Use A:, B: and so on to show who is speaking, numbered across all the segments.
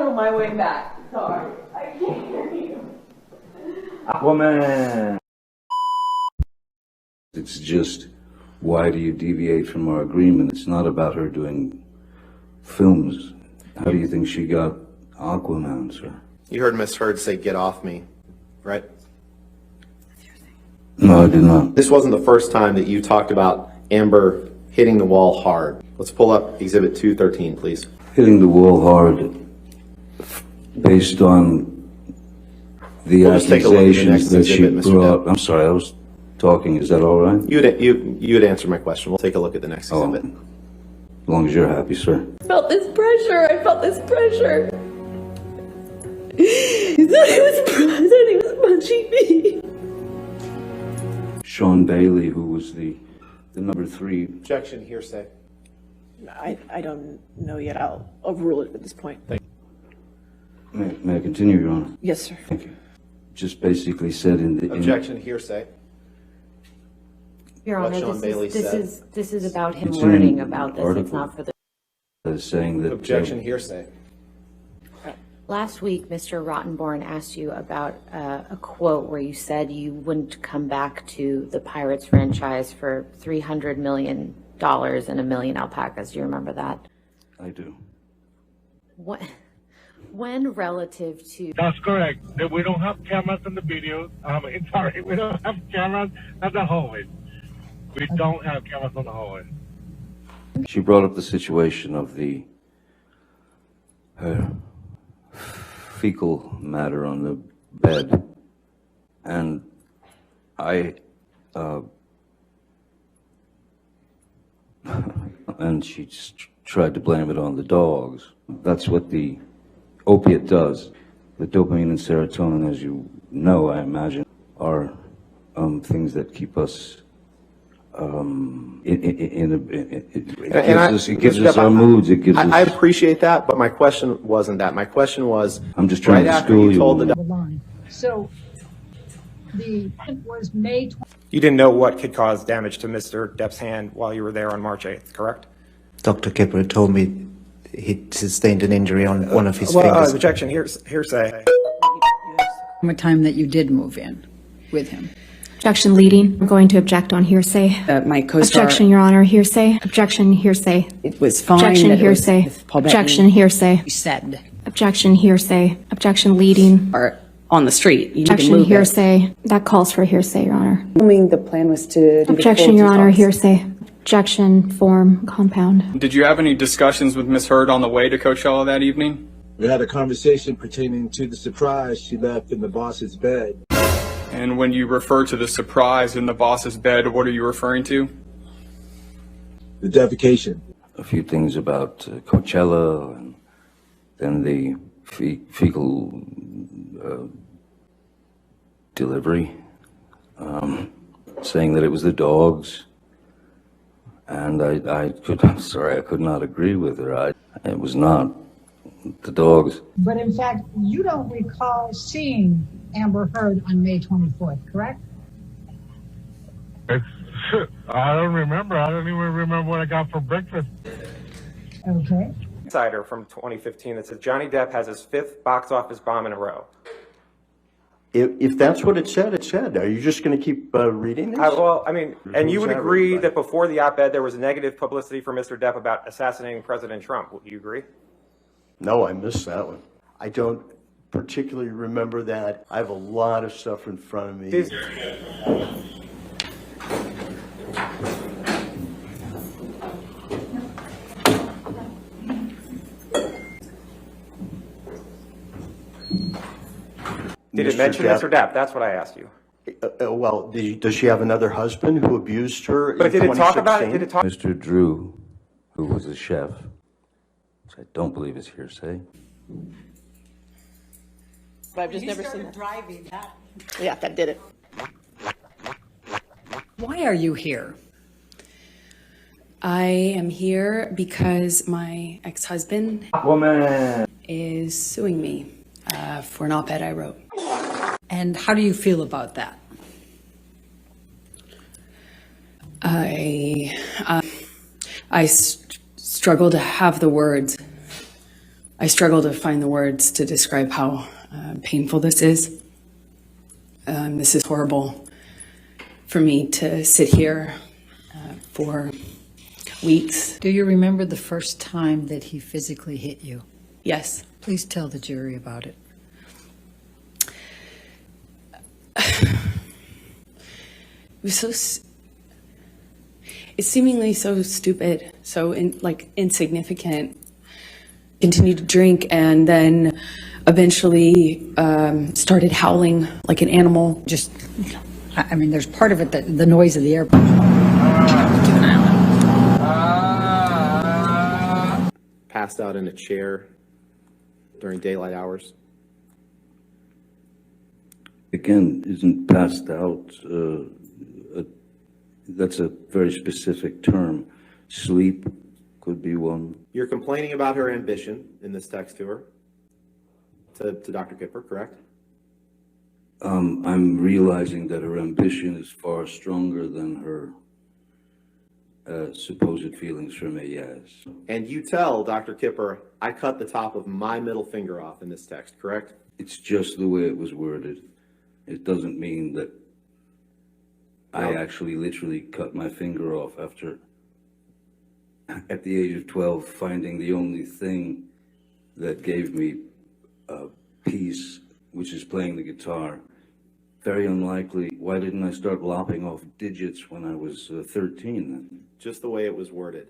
A: on my way back. Sorry, I can't hear you.
B: Aquaman! It's just, why do you deviate from our agreement? It's not about her doing films. How do you think she got Aquaman, sir?
C: You heard Miss Heard say, "Get off me," right?
B: No, I did not.
C: This wasn't the first time that you talked about Amber hitting the wall hard. Let's pull up Exhibit 213, please.
B: Hitting the wall hard based on the
C: We'll just take a look at the
B: accusations
C: next
B: that she
C: exhibit, Mr.
B: brought.
C: Depp.
B: I'm sorry, I was talking. Is that all right?
C: You had answered my question. We'll take a look at the next exhibit.
B: As long as you're happy, sir.
A: I felt this pressure. He thought he was punching me.
B: Sean Bailey, who was the number 3.
C: Objection, hearsay.
A: I don't know yet. I'll overrule it at this point.
B: May I continue, Your Honor?
A: Yes, sir.
B: Thank you. Just basically said in the...
C: Objection, hearsay.
D: Your
C: What
D: Honor,
C: Sean Bailey said.
D: this is about him
B: It's in
D: learning
B: an
D: about this. It's
B: article.
D: not for the.
B: saying that...
C: Objection, hearsay.
D: Last week, Mr. Rottenborn asked you about a quote where you said you wouldn't come back to the Pirates franchise for $300 million and a million alpacas. Do you remember that?
B: I do.
D: What? When relative to...
E: That's correct. We don't have cameras in the video. Sorry, we don't have cameras at the hallway. We don't have cameras on the hallway.
B: She brought up the situation of her fecal matter on the bed, and and she just tried to blame it on the dogs. That's what the opiate does. The dopamine and serotonin, as you know, I imagine, are things that keep us it gives us our moods. It gives us.
C: I appreciate that, but my question wasn't that. My question was,
B: I'm just trying
C: right
B: to
C: after
B: school
C: you told
B: you.
C: the
F: So the was May 20th.
G: You didn't know what could cause damage to Mr. Depp's hand while you were there on March 8th, correct?
H: Dr. Kipper told me he sustained an injury on one of his fingers.
G: Objection, hearsay.
I: What time that you did move in with him?
J: Objection leading. I'm going to object on hearsay.
I: My co-star.
J: Objection, Your Honor. Hearsay. Objection, hearsay.
I: It was fine.
J: Objection,
I: that it was
J: hearsay.
I: with Paul Bettany.
J: Objection, hearsay.
I: You said.
J: Objection, hearsay. Objection leading.
I: Or on the street. You need to
J: Objection,
I: move it.
J: hearsay. That calls for hearsay, Your Honor.
I: Assuming the plan was to do
J: Objection, Your Honor. Hearsay. Objection, form, compound.
K: Did you have any discussions with Miss Heard on the way to Coachella that evening?
L: We had a conversation pertaining to the surprise she left in the boss's bed.
K: And when you refer to the surprise in the boss's bed, what are you referring to?
L: The defecation.
B: A few things about Coachella, and then the fecal delivery, saying that it was the dogs. And I could not agree with her. It was not the dogs.
F: But in fact, you don't recall seeing Amber Heard on May 24th, correct?
E: I don't remember. I don't even remember what I got for breakfast.
F: Okay.
G: Insider from 2015 that says Johnny Depp has his 5th box office bomb in a row.
M: If that's what it said, it said. Are you just going to keep reading this?
G: Well, I mean, and you would
M: Who's
G: agree
M: everybody?
G: that before the op-ed there was negative publicity for Mr. Depp about assassinating President Trump. Would you agree?
M: No, I missed that one. I don't particularly remember that. I have a lot of stuff in front of me.
G: Did it mention Mr. Depp? That's what I asked you.
M: Well, does she have another husband who abused her
G: But
M: in
G: did it talk about it?
M: 2016?
G: Did it talk?
B: Mr. Drew, who was a chef, which I don't believe is hearsay.
A: But I've just never seen that. Driving that. Yeah, that did it.
I: Why are you here? I am here because my ex-husband is suing me for an op-ed I wrote. And how do you feel about that? I struggle to have the words I struggle to find the words to describe how painful this is. This is horrible for me to sit here for weeks.
N: Do you remember the first time that he physically hit you?
I: Yes.
N: Please tell the jury about it.
I: It was it's seemingly so stupid, so insignificant. Continued to drink and then eventually started howling like an animal.
N: Just, I mean, there's part of it that the noise of the airport.
C: Passed out in a chair during daylight hours.
B: Again, isn't passed out, that's a very specific term. Sleep could be one.
C: You're complaining about her ambition in this text to her, to Dr. Kipper, correct?
B: I'm realizing that her ambition is far stronger than her supposed feelings for me, yes.
C: And you tell Dr. Kipper, I cut the top of my middle finger off in this text, correct?
B: It's just the way it was worded. It doesn't mean that I actually literally cut my finger off after, at the age of 12, finding the only thing that gave me peace, which is playing the guitar. Very unlikely. Why didn't I start lopping off digits when I was 13 then?
C: Just the way it was worded.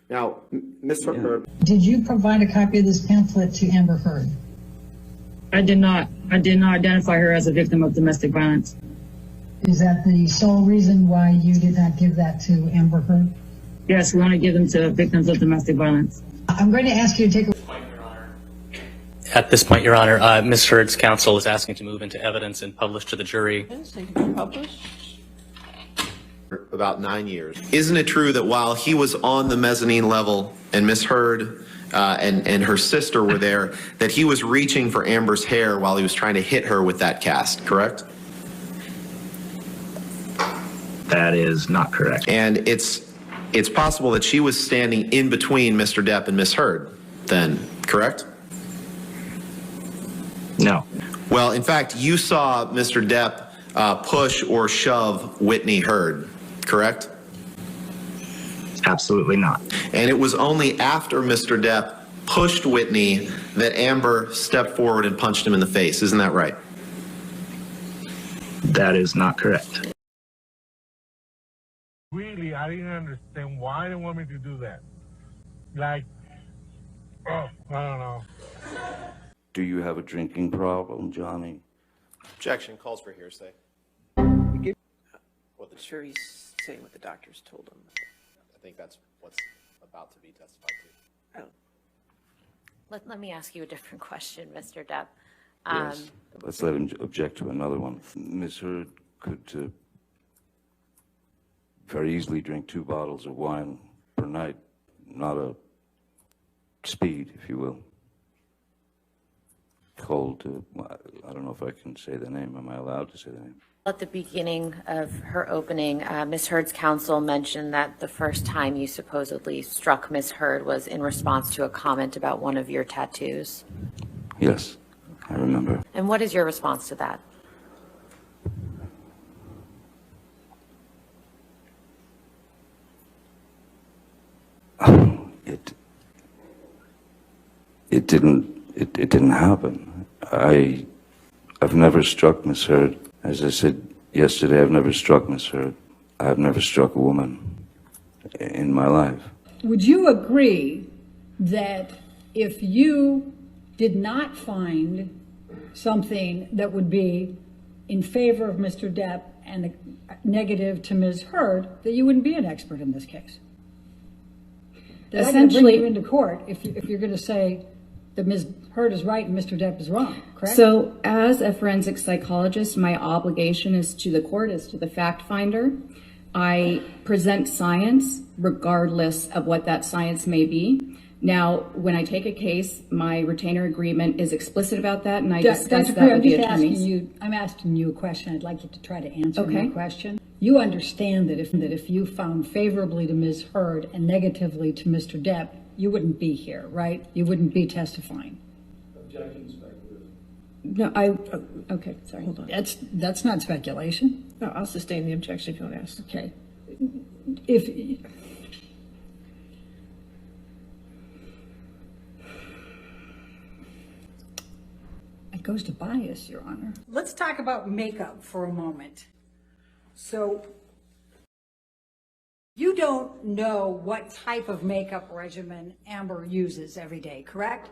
C: Now, Ms. Heard.
F: Did you provide a copy of this pamphlet to Amber Heard?
O: I did not. I did not identify her as a victim of domestic violence.
F: Is that the sole reason why you did not give that to Amber Heard?
O: Yes, we want to give them to victims of domestic violence.
F: I'm going to ask you to take a...
P: At this point, Your Honor, Ms. Heard's counsel is asking to move into evidence and publish to the jury.
C: About 9 years. Isn't it true that while he was on the mezzanine level and Ms. Heard and her sister were there, that he was reaching for Amber's hair while he was trying to hit her with that cast, correct?
Q: That is not correct.
C: And it's possible that she was standing in between Mr. Depp and Ms. Heard then, correct?
Q: No.
C: Well, in fact, you saw Mr. Depp push or shove Whitney Heard, correct?
Q: Absolutely not.
C: And it was only after Mr. Depp pushed Whitney that Amber stepped forward and punched him in the face. Isn't that right?
Q: That is not correct.
E: Really, I didn't understand why they want me to do that. Like, oh, I don't know.
B: Do you have a drinking problem, Johnny?
C: Objection. Calls for hearsay.
A: Sure, he's saying what the doctors told him.
C: I think that's what's about to be testified to.
D: Let me ask you a different question, Mr. Depp.
B: Yes. Let's let him object to another one. Ms. Heard could very easily drink 2 bottles of wine per night, not a speed, if you will. Called, I don't know if I can say the name. Am I allowed to say the name?
D: At the beginning of her opening, Ms. Heard's counsel mentioned that the first time you supposedly struck Ms. Heard was in response to a comment about one of your tattoos.
B: Yes, I remember.
D: And what is your response to that?
B: It didn't happen. I've never struck Miss Heard. As I said yesterday, I've never struck Miss Heard. I've never struck a woman in my life.
R: Would you agree that if you did not find something that would be in favor of Mr. Depp and negative to Ms. Heard, that you wouldn't be an expert in this case? Essentially, bring you into court if you're going to say that Ms. Heard is right and Mr. Depp is wrong, correct?
S: So as a forensic psychologist, my obligation is to the court, is to the fact finder. I present science regardless of what that science may be. Now, when I take a case, my retainer agreement is explicit about that, and I discuss that with the attorneys.
R: I'm asking you a question. I'd like you to try to answer
S: Okay.
R: my question. You understand that if you found favorably to Ms. Heard and negatively to Mr. Depp, you wouldn't be here, right? You wouldn't be testifying.
S: No, okay, sorry. Hold on.
R: That's not speculation.
A: No, I'll sustain the objection if you want to ask.
R: Okay. If it goes to bias, Your Honor. Let's talk about makeup for a moment. So you don't know what type of makeup regimen Amber uses every day, correct?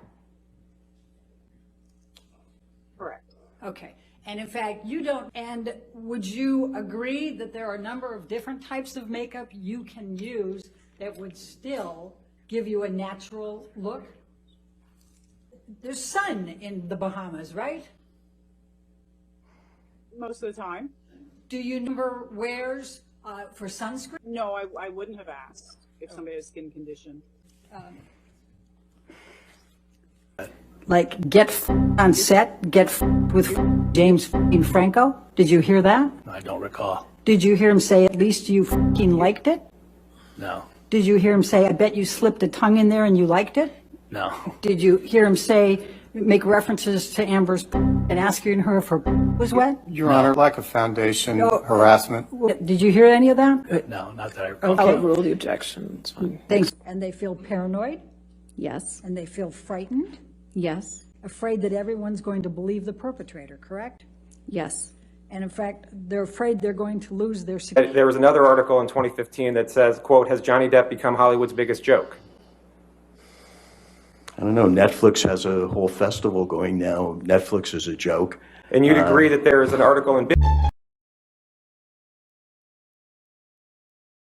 A: Correct.
R: Okay. And in fact, you don't, and would you agree that there are a number of different types of makeup you can use that would still give you a natural look? There's sun in the Bahamas, right?
A: Most of the time.
R: Do you number wears for sunscreen?
A: No, I wouldn't have asked if somebody has skin condition.
N: Like, get on set, get with James Franco? Did you hear that?
P: I don't recall.
N: Did you hear him say, at least you liked it?
P: No.
N: Did you hear him say, I bet you slipped a tongue in there and you liked it?
P: No.
N: Did you hear him say, make references to Amber's and asking her if her was wet?
K: Your Honor, lack of foundation, harassment.
N: Did you hear any of that?
P: No, not that I recall.
A: I'll overrule the objection. It's fine.
N: Thanks.
R: And they feel paranoid?
S: Yes.
R: And they feel frightened?
S: Yes.
R: Afraid that everyone's going to believe the perpetrator, correct?
S: Yes.
R: And in fact, they're afraid they're going to lose their security.
G: There was another article in 2015 that says, quote, has Johnny Depp become Hollywood's biggest joke?
M: I don't know. Netflix has a whole festival going now. Netflix is a joke.
G: And you'd agree that there is an article in